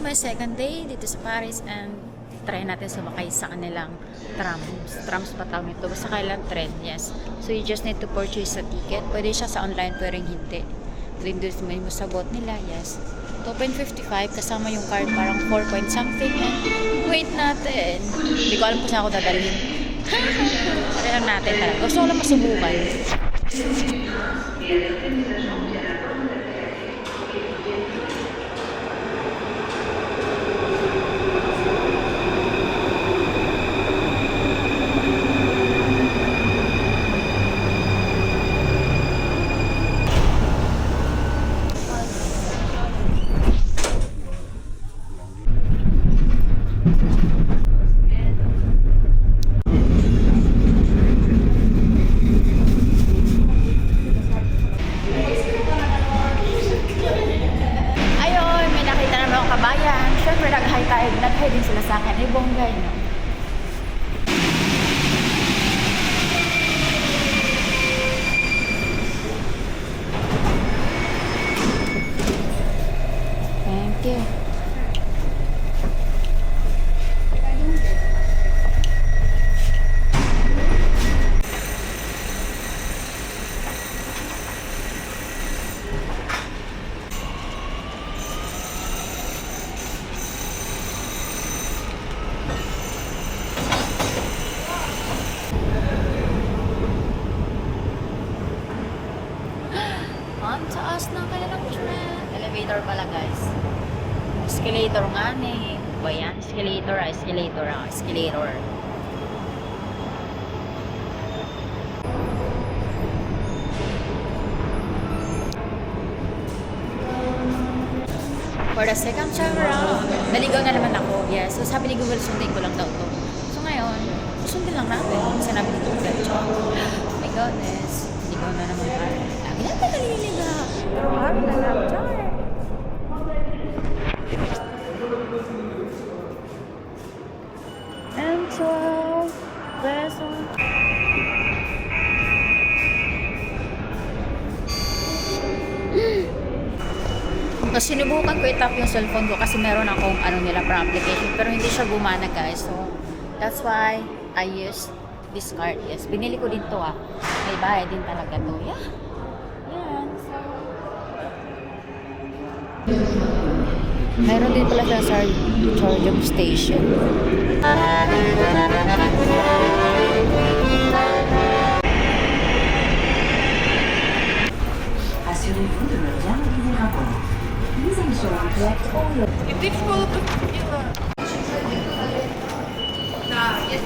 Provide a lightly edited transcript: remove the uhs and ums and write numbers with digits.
my second day dito sa Paris and try natin sumakay sa kanilang trams. Trams pa tawag nito. Basta kailan tren, yes. So you just need to purchase a ticket. Pwede siya sa online, pero hindi. Then mo sa bot nila, yes. 2.55 kasama yung card, parang 4 point something. Wait natin. Hindi ko alam kung saan ako dadalhin. Try lang natin talaga. Gusto ko lang masubukan. Siyempre, nag-high din sila sa akin. Ay, bonggay, no? Thank you. Ang taas ng kanilang tren. Elevator pala, guys. Escalator nga ni. Ba yan? Escalator. Escalator. For the second time around, naligaw na naman ako. Yes. So sabi ni Google, sundin ko lang daw to. So ngayon, sundin lang natin. Sinabi ni Google, oh my goodness. Naligaw na naman tayo. Lagi na tayo naliligaw. Pero harap na lang. Char. And 12 pesos. So, sinubukan ko i-tap yung cellphone ko kasi meron akong nila for application pero hindi siya gumana, guys. So, that's why I use this card. Yes, binili ko din to May bayad din talaga to. Yeah. Yan. So, meron din pala siya sa charging station. Assurez-vous de ne rien oublier à bord. Mise en charge direct en l'eau. Іди в школу поступила. Так, я